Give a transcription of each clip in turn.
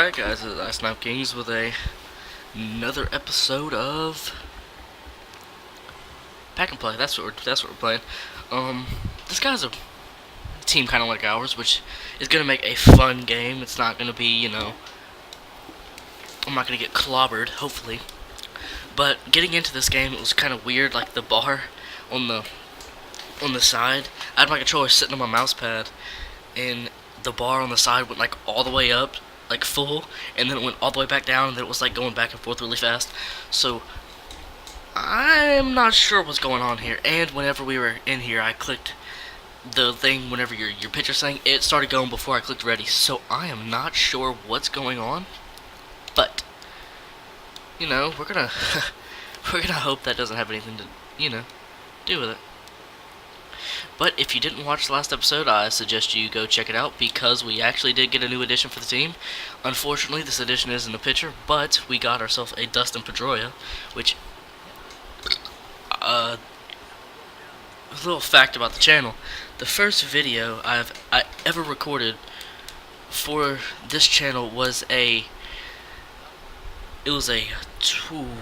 Alright guys, it's I Snipe Kings with another episode of Pack and Play. That's what we're playing. This guy's a team kinda like ours, which is gonna make a fun game. It's not gonna be, I'm not gonna get clobbered, hopefully. But getting into this game, it was kinda weird, like the bar on the side. I had my controller sitting on my mouse pad, and the bar on the side went like all the way up, like full, and then it went all the way back down, and then it was like going back and forth really fast. So I'm not sure what's going on here. And whenever we were in here, I clicked the thing. Whenever your picture sang, it started going before I clicked ready. So I am not sure what's going on, but we're gonna we're gonna hope that doesn't have anything to do with it. But if you didn't watch the last episode, I suggest you go check it out, because we actually did get a new addition for the team. Unfortunately, this addition isn't a pitcher, but we got ourselves a Dustin Pedroia, which, a little fact about the channel: the first video I ever recorded for this channel was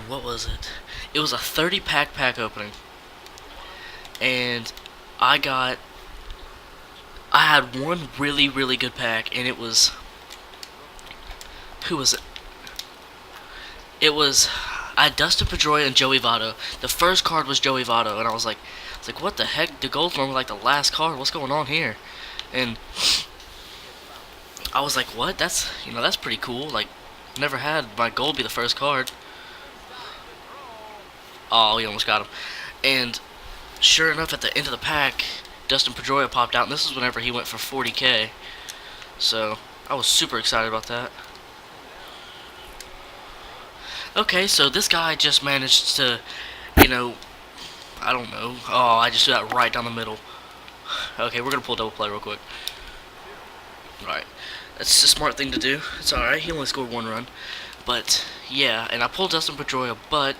what was it? It was a 30-pack opening, and I had one really good pack, and it was, who was it? I had Dustin Pedroia and Joey Votto. The first card was Joey Votto, and I was like, what the heck? The gold's normally like the last card. What's going on here? And I was like, what? That's pretty cool. Like, never had my gold be the first card. Oh, we almost got him. And sure enough, at the end of the pack, Dustin Pedroia popped out, and this is whenever he went for 40K. So I was super excited about that. Okay, so this guy just managed to, I don't know. Oh, I just threw that right down the middle. Okay, we're gonna pull double play real quick. Right, that's a smart thing to do. It's alright. He only scored one run, but yeah. And I pulled Dustin Pedroia, but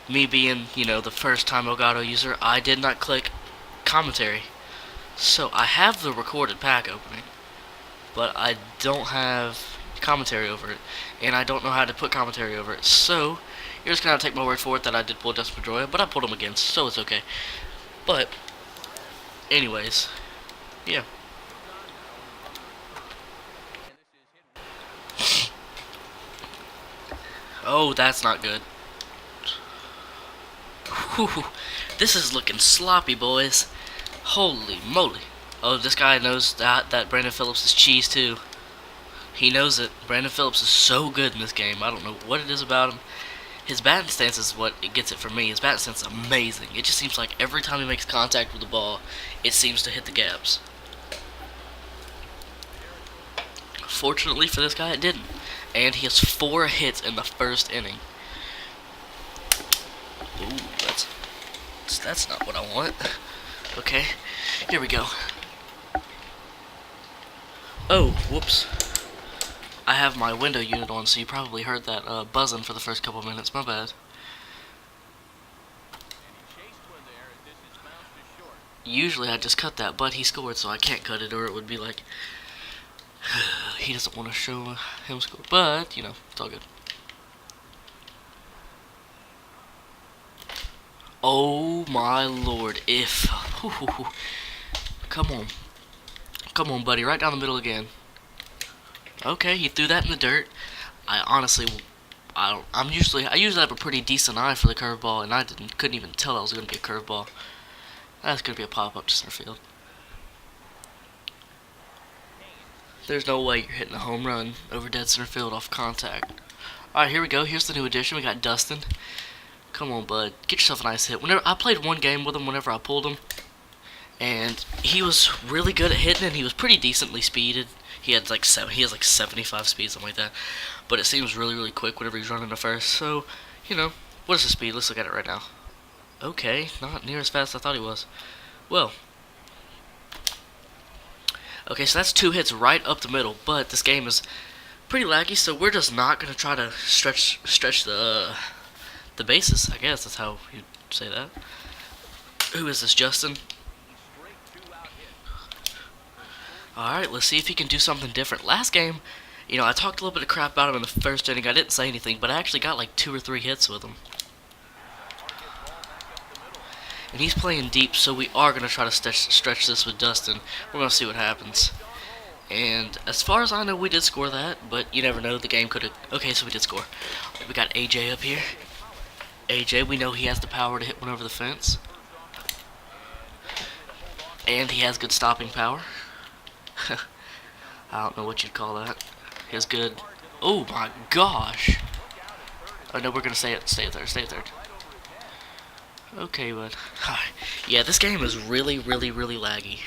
me being, the first time Elgato user, I did not click commentary. So I have the recorded pack opening, but I don't have commentary over it, and I don't know how to put commentary over it. So you're just gonna take my word for it that I did pull Dustin Pedroia, but I pulled him again, so it's okay. But anyways, yeah. Oh, that's not good. Whew, this is looking sloppy, boys. Holy moly. Oh, this guy knows that Brandon Phillips is cheese too. He knows it. Brandon Phillips is so good in this game. I don't know what it is about him. His batting stance is what gets it for me. His batting stance is amazing. It just seems like every time he makes contact with the ball, it seems to hit the gaps. Fortunately for this guy, it didn't. And he has 4 hits in the first inning. Ooh, that's not what I want. Okay, here we go. Oh, whoops. I have my window unit on, so you probably heard that buzzing for the first couple minutes. My bad. Usually I just cut that, but he scored, so I can't cut it, or it would be like he doesn't want to show him score. But it's all good. Oh my lord! Come on, buddy, right down the middle again. Okay, he threw that in the dirt. I usually have a pretty decent eye for the curveball, and I couldn't even tell that was gonna be a curveball. That's gonna be a pop up to center field. There's no way you're hitting a home run over dead center field off contact. Alright, here we go. Here's the new addition. We got Dustin. Come on, bud. Get yourself a nice hit. Whenever I played one game with him, whenever I pulled him, and he was really good at hitting, and he was pretty decently speeded. He has like 75 speed, something like that. But it seems really quick whenever he's running to first. So, what is his speed? Let's look at it right now. Okay, not near as fast as I thought he was. Well, okay, so that's 2 hits right up the middle. But this game is pretty laggy, so we're just not gonna try to stretch the bases. I guess that's how you say that. Who is this, Justin? Alright, let's see if he can do something different. Last game, You know, I talked a little bit of crap about him in the first inning. I didn't say anything, but I actually got like 2 or 3 hits with him. And he's playing deep, so we are going to try to stretch this with Dustin. We're going to see what happens. And as far as I know, we did score that, but you never know. The game could have... Okay, so we did score. We got AJ up here. AJ, we know he has the power to hit one over the fence. And he has good stopping power. I don't know what you'd call that. He has good... Oh my gosh! I know we're going to stay at third. Stay at third. Okay, bud. Yeah, this game is really, really, really laggy.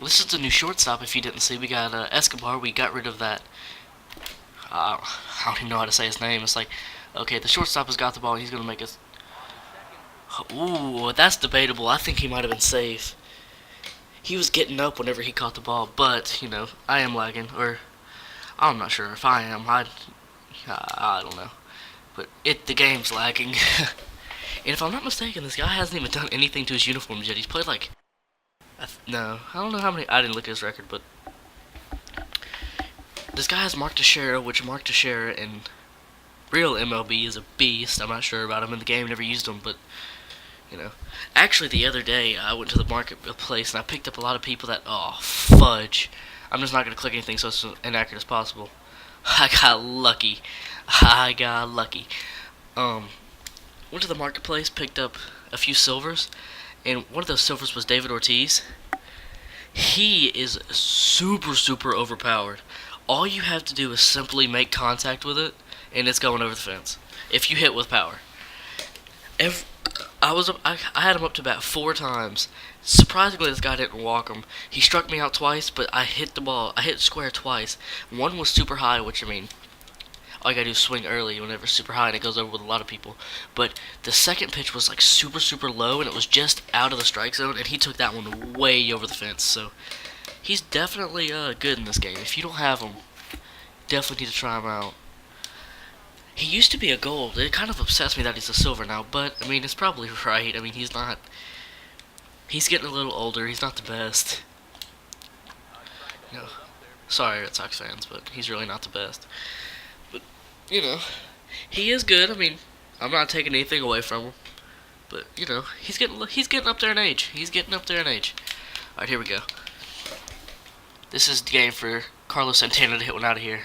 This is the new shortstop, if you didn't see. We got Escobar. We got rid of that. I don't even know how to say his name. It's like, okay, the shortstop has got the ball. And he's going to make us... Ooh, that's debatable. I think he might have been safe. He was getting up whenever he caught the ball, but, you know, I am lagging. Or, I'm not sure if I am. I don't know. But the game's lagging. And if I'm not mistaken, this guy hasn't even done anything to his uniforms yet. He's played like... No, I don't know how many... I didn't look at his record, but... This guy has Mark Teixeira, which Mark Teixeira in real MLB is a beast. I'm not sure about him in the game, never used him, but... You know. Actually, the other day, I went to the marketplace and I picked up a lot of people that... Oh, fudge. I'm just not going to click anything so it's inaccurate as possible. I got lucky. Went to the marketplace, picked up a few silvers, and one of those silvers was David Ortiz. He is super, super overpowered. All you have to do is simply make contact with it, and it's going over the fence. If you hit with power. I had him up to bat 4 times. Surprisingly, this guy didn't walk him. He struck me out twice, but I hit the ball. I hit square twice. One was super high, which, I mean... All you gotta do is swing early whenever it's super high, and it goes over with a lot of people. But the second pitch was like super, super low, and it was just out of the strike zone, and he took that one way over the fence. So he's definitely good in this game. If you don't have him, definitely need to try him out. He used to be a gold. It kind of upsets me that he's a silver now, but I mean it's probably right. I mean he's not. He's getting a little older. He's not the best. No, sorry, Red Sox fans, but he's really not the best. You know, he is good. I mean, I'm not taking anything away from him, but you know, he's getting up there in age. All right, here we go. This is the game for Carlos Santana to hit one out of here.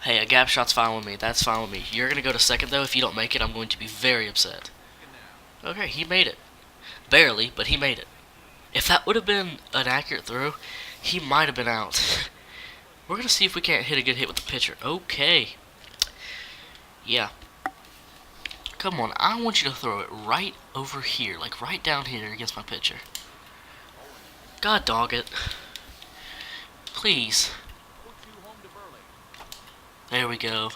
Hey, a gap shot's fine with me. That's fine with me. You're gonna go to second though. If you don't make it, I'm going to be very upset. Okay, he made it. Barely, but he made it. If that would have been an accurate throw, he might have been out. We're going to see if we can't hit a good hit with the pitcher. Okay. Yeah. Come on. I want you to throw it right over here. Like right down here against my pitcher. God dog it. Please. There we go.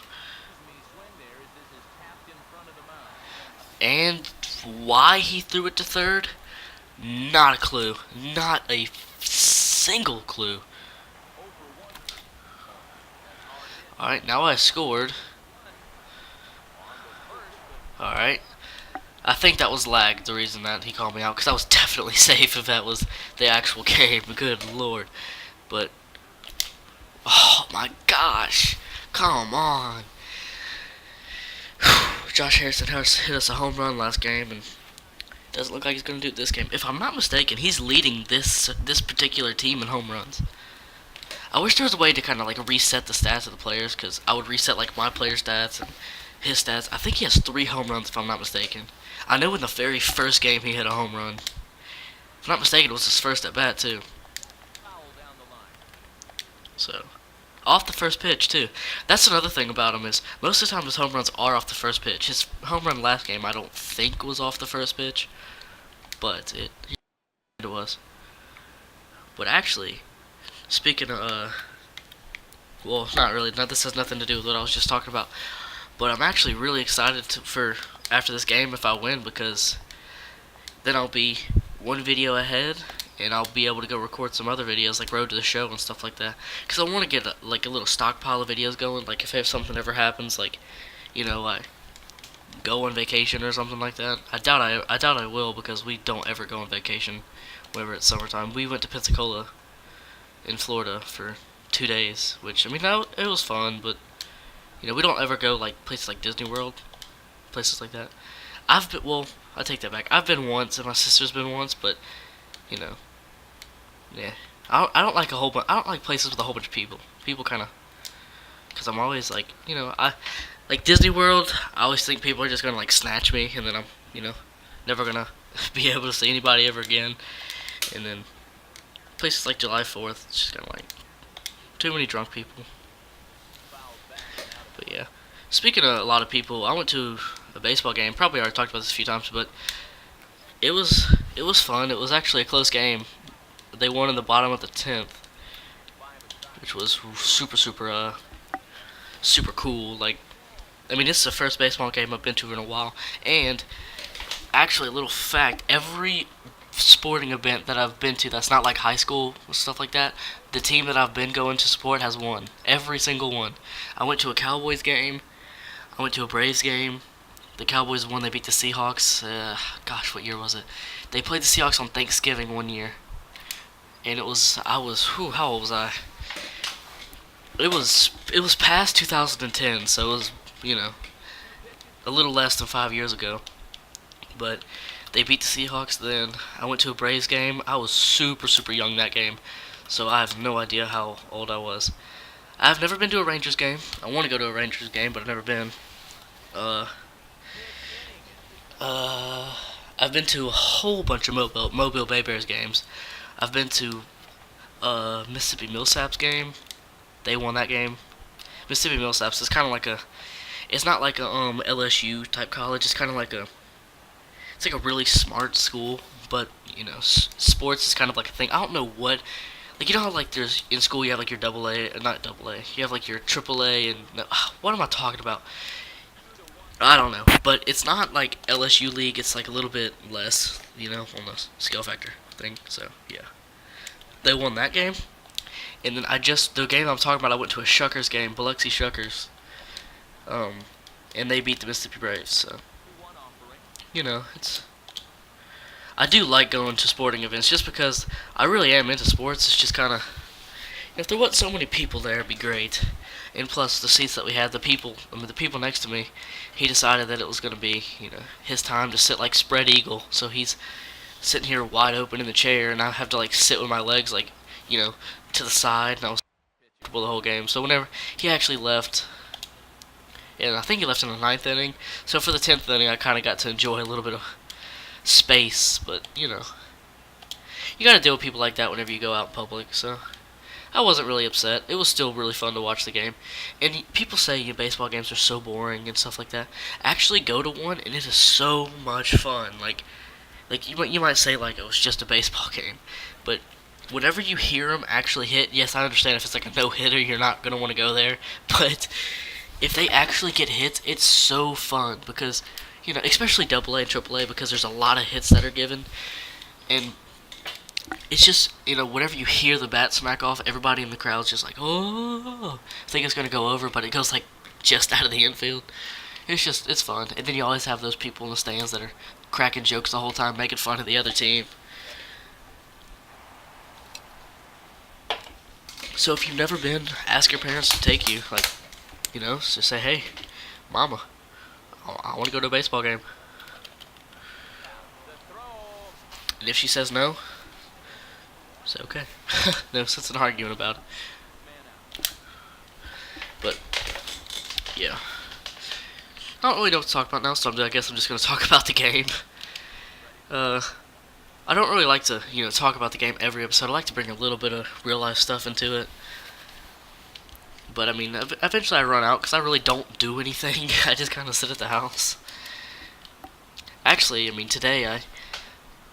And why he threw it to third? Not a clue. Not a single clue. Alright, now I scored. Alright. I think that was lag, the reason that he called me out, because I was definitely safe if that was the actual game. Good lord. But, oh my gosh. Come on. Josh Harrison hit us a home run last game, and doesn't look like he's going to do it this game. If I'm not mistaken, he's leading this particular team in home runs. I wish there was a way to kind of like reset the stats of the players, because I would reset like my player stats and his stats. I think he has 3 home runs if I'm not mistaken. I know in the very first game he hit a home run. If I'm not mistaken, it was his first at bat too. So, off the first pitch too. That's another thing about him is most of the time his home runs are off the first pitch. His home run last game I don't think was off the first pitch, but it was. But actually, speaking of, well, not really. This has nothing to do with what I was just talking about. But I'm actually really excited for after this game if I win, because then I'll be one video ahead, and I'll be able to go record some other videos like Road to the Show and stuff like that. Because I want to get like a little stockpile of videos going. Like if something ever happens, like you know, I go on vacation or something like that. I doubt I will, because we don't ever go on vacation whenever it's summertime. We went to Pensacola in Florida for 2 days, which, I mean, it was fun, but, we don't ever go, like, places like Disney World, places like that. Well, I take that back. I've been once, and my sister's been once, but, you know, yeah. I don't like I don't like places with a whole bunch of people. People kind of, because I'm always like, like Disney World, I always think people are just gonna like snatch me, and then I'm, never gonna be able to see anybody ever again. And then places like July 4th, it's just kind of like too many drunk people. But yeah, speaking of a lot of people, I went to a baseball game. Probably already talked about this a few times, but it was fun. It was actually a close game. They won in the bottom of the 10th, which was super cool. Like, I mean, this is the first baseball game I've been to in a while. And actually, a little fact: every sporting event that I've been to that's not like high school stuff like that, the team that I've been going to support has won. Every single one. I went to a Cowboys game. I went to a Braves game. The Cowboys won. They beat the Seahawks. Gosh, what year was it? They played the Seahawks on Thanksgiving one year. And how old was I? It was past 2010, so it was, a little less than 5 years ago. But they beat the Seahawks then. I went to a Braves game. I was super young that game, so I have no idea how old I was. I've never been to a Rangers game. I want to go to a Rangers game, but I've never been. I've been to a whole bunch of Mobile Bay Bears games. I've been to Mississippi Millsaps game. They won that game. Mississippi Millsaps is kind of like it's not like a LSU type college. It's kind of like it's like a really smart school, but sports is kind of like a thing. I don't know what, like, how like there's in school you have like your double A, not double A. You have like your triple A, and what am I talking about? I don't know, but it's not like LSU league. It's like a little bit less, on the skill factor thing. So yeah, they won that game, and then the game I'm talking about, I went to a Shuckers game, Biloxi Shuckers, and they beat the Mississippi Braves. So I do like going to sporting events just because I really am into sports. It's just kind of, if there wasn't so many people there, it'd be great. And plus, the seats that we had, the people next to me, he decided that it was going to be, his time to sit like spread eagle. So he's sitting here wide open in the chair, and I have to like sit with my legs like, to the side, and I was comfortable the whole game. So whenever he actually left, and I think he left in the 9th inning. So for the 10th inning, I kind of got to enjoy a little bit of space. But you got to deal with people like that whenever you go out in public. So I wasn't really upset. It was still really fun to watch the game. And people say baseball games are so boring and stuff like that. Actually, go to one, and it is so much fun. Like you might say like it was just a baseball game, but whenever you hear them actually hit, yes, I understand if it's like a no-hitter, you're not gonna want to go there. But if they actually get hits, it's so fun because especially Double A and Triple A, because there's a lot of hits that are given, and it's just, whenever you hear the bat smack off, everybody in the crowd's just like, oh, I think it's going to go over, but it goes like just out of the infield. It's fun. And then you always have those people in the stands that are cracking jokes the whole time, making fun of the other team. So if you've never been, ask your parents to take you. Like, just say, hey, Mama, I want to go to a baseball game. And if she says no, say okay. No sense in arguing about it. But yeah, I don't really know what to talk about now, so I guess I'm just going to talk about the game. I don't really like to, talk about the game every episode. I like to bring a little bit of real life stuff into it. But I mean, eventually I run out because I really don't do anything. I just kind of sit at the house. Actually, I mean, today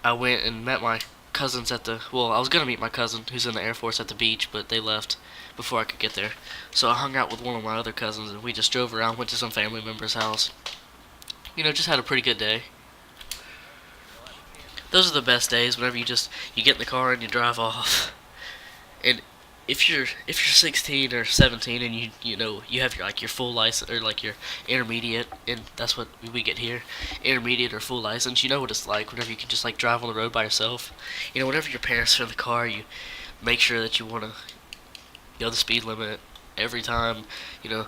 I went and met my cousins I was going to meet my cousin who's in the Air Force at the beach, but they left before I could get there. So I hung out with one of my other cousins, and we just drove around, went to some family member's house. Just had a pretty good day. Those are the best days, whenever you get in the car and you drive off. And if you're 16 or 17 and you have your full license, or like your intermediate, and that's what we get here, intermediate or full license, you know what it's like whenever you can just like drive on the road by yourself. Whenever your parents are in the car, you make sure that you want to the speed limit every time. You know,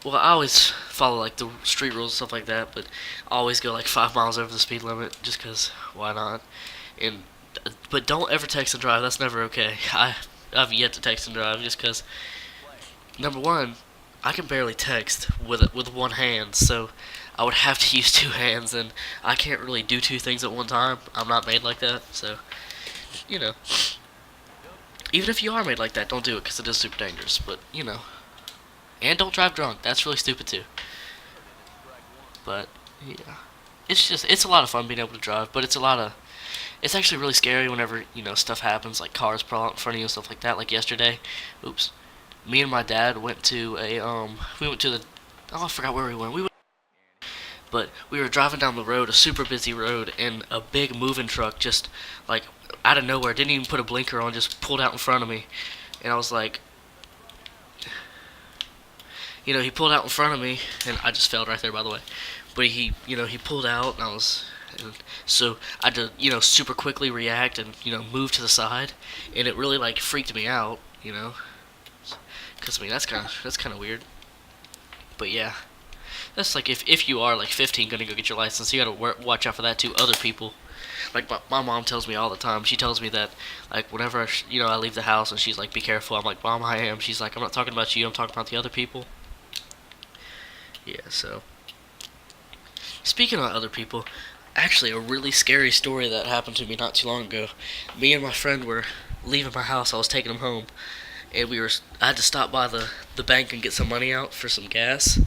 well, I always follow like the street rules and stuff like that, but I always go like 5 miles over the speed limit just 'cause why not? And but don't ever text and drive. That's never okay. I've yet to text and drive just 'cause number one, I can barely text with one hand, so I would have to use two hands, and I can't really do two things at one time. I'm not made like that, so you know. Even if you are made like that, don't do it because it is super dangerous. But and don't drive drunk. That's really stupid too. But yeah, it's a lot of fun being able to drive, but it's actually really scary whenever stuff happens like cars pull out in front of you and stuff like that. Like yesterday, oops, me and my dad went to we went to the I forgot where we went. But we were driving down the road, a super busy road, and a big moving truck just like out of nowhere didn't even put a blinker on, just pulled out in front of me, and I was like, he pulled out in front of me, and I just failed right there, by the way. But he pulled out, and so I had to, super quickly react and, move to the side, and it really like freaked me out, because I mean that's kind of weird. But yeah, that's like if you are like 15 gonna go get your license, you gotta watch out for that too. Other people, like my mom tells me all the time. She tells me that like whenever I leave the house and she's like, "Be careful." I'm like, "Mom, I am." She's like, "I'm not talking about you. I'm talking about the other people." Yeah. So speaking of other people, actually a really scary story that happened to me not too long ago. Me and my friend were leaving my house. I was taking him home, and I had to stop by the bank and get some money out for some gas.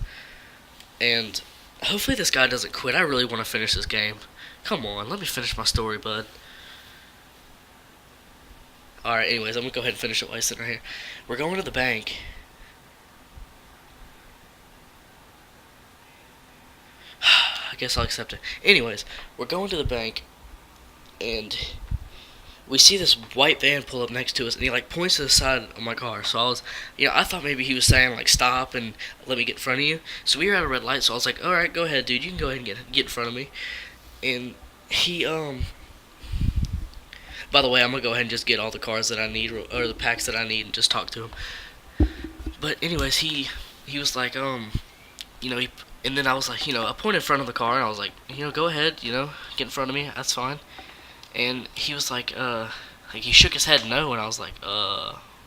And hopefully this guy doesn't quit. I really want to finish this game. Come on, let me finish my story, bud. Alright, anyways, I'm going to go ahead and finish it while I sit right here. We're going to the bank. I guess I'll accept it. Anyways, we're going to the bank, and we see this white van pull up next to us, and he like points to the side of my car. So I thought maybe he was saying like stop and let me get in front of you. So we were at a red light, so I was like, all right, go ahead, dude, you can go ahead and get in front of me. And he by the way, I'm gonna go ahead and just get all the cars that I need or the packs that I need and just talk to him. But anyways, he was like and then I was like, I pointed in front of the car and I was like, go ahead, get in front of me, that's fine. And he was like he shook his head no, and I was like,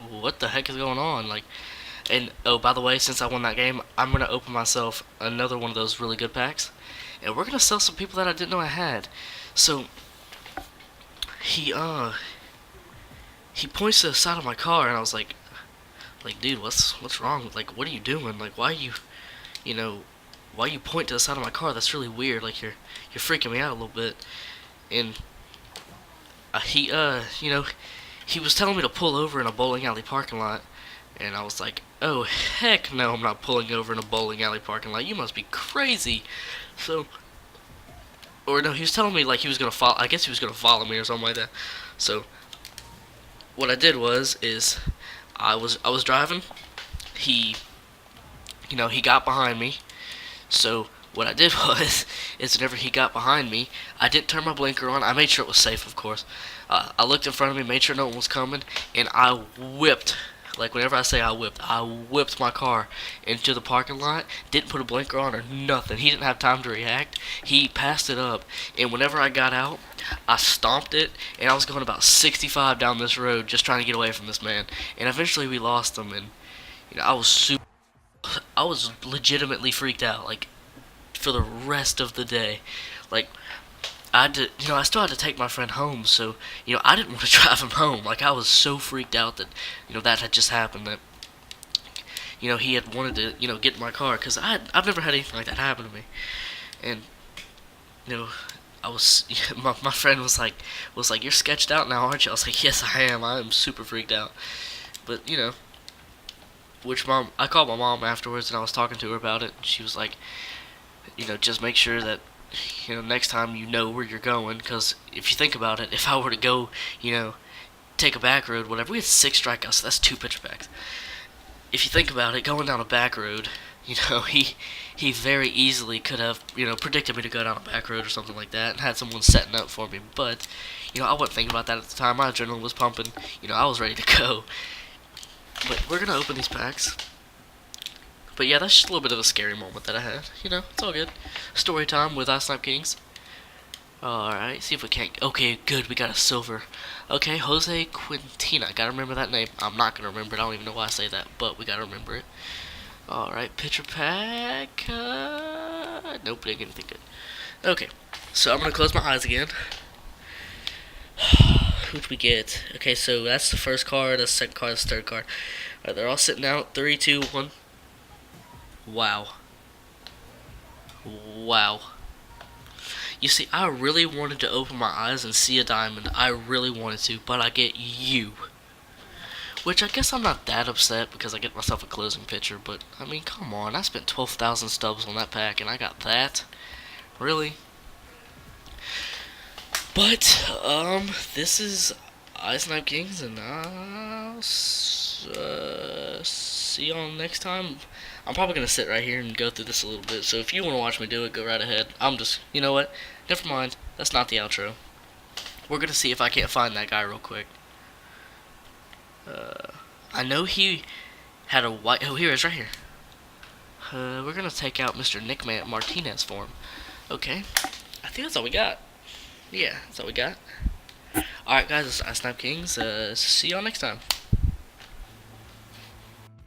what the heck is going on? Like, and oh, by the way, since I won that game, I'm gonna open myself another one of those really good packs, and we're gonna sell some people that I didn't know I had. So he points to the side of my car, and I was like, dude, what's wrong? Like, what are you doing? Like, why you point to the side of my car? That's really weird. Like, you're freaking me out a little bit. And he was telling me to pull over in a bowling alley parking lot, and I was like, oh heck no, I'm not pulling over in a bowling alley parking lot. You must be crazy. So, or no, he was telling me like he was gonna follow. I guess he was gonna follow me or something like that. So, what I did is I was driving. He got behind me. So what I did is whenever he got behind me, I didn't turn my blinker on. I made sure it was safe, of course. I looked in front of me, made sure no one was coming, and I whipped. Like, whenever I say I whipped my car into the parking lot. Didn't put a blinker on or nothing. He didn't have time to react. He passed it up, and whenever I got out, I stomped it, and I was going about 65 down this road just trying to get away from this man. And eventually we lost him, and I was legitimately freaked out, like, for the rest of the day. Like, I had to, I still had to take my friend home, so, I didn't want to drive him home. Like, I was so freaked out that, that had just happened, that, he had wanted to, get in my car, because I've never had anything like that happen to me. And, I was, my friend was like, you're sketched out now, aren't you? I was like, yes, I am. I am super freaked out. But, I called my mom afterwards, and I was talking to her about it. She was like, just make sure that, next time you know where you're going, because if you think about it, if I were to go, take a back road, whatever, we had 6 strikeouts, so that's 2 pitcher backs. If you think about it, going down a back road, he very easily could have, predicted me to go down a back road or something like that, and had someone setting up for me, but, I wasn't thinking about that at the time. My adrenaline was pumping, I was ready to go. But we're gonna open these packs. But yeah, that's just a little bit of a scary moment that I had. You know, it's all good. Story time with Ice Snipe Kings. Alright, see if we can't. Okay, good, we got a silver. Okay, Jose Quintina. Gotta remember that name. I'm not gonna remember it. I don't even know why I say that, but we gotta remember it. Alright, pitcher pack. Nope, didn't get anything good. Okay, so I'm gonna close my eyes again. Who'd we get? Okay, so that's the first card, that's the second card, that's the third card. Alright, they're all sitting out. 3, 2, 1. Wow. Wow. You see, I really wanted to open my eyes and see a diamond. I really wanted to, but I get you. Which I guess I'm not that upset because I get myself a closing pitcher, but I mean, come on. I spent 12,000 stubs on that pack and I got that. Really? But, this is Ice Knife Kings, and I'll see y'all next time. I'm probably going to sit right here and go through this a little bit, so if you want to watch me do it, go right ahead. You know what? Never mind. That's not the outro. We're going to see if I can't find that guy real quick. I know he had a white... Oh, here it is, right here. We're going to take out Mr. Nick Martinez for him. Okay. I think that's all we got. Yeah, that's all we got. Alright, guys, it's Ice Snipe Kings. See y'all next time.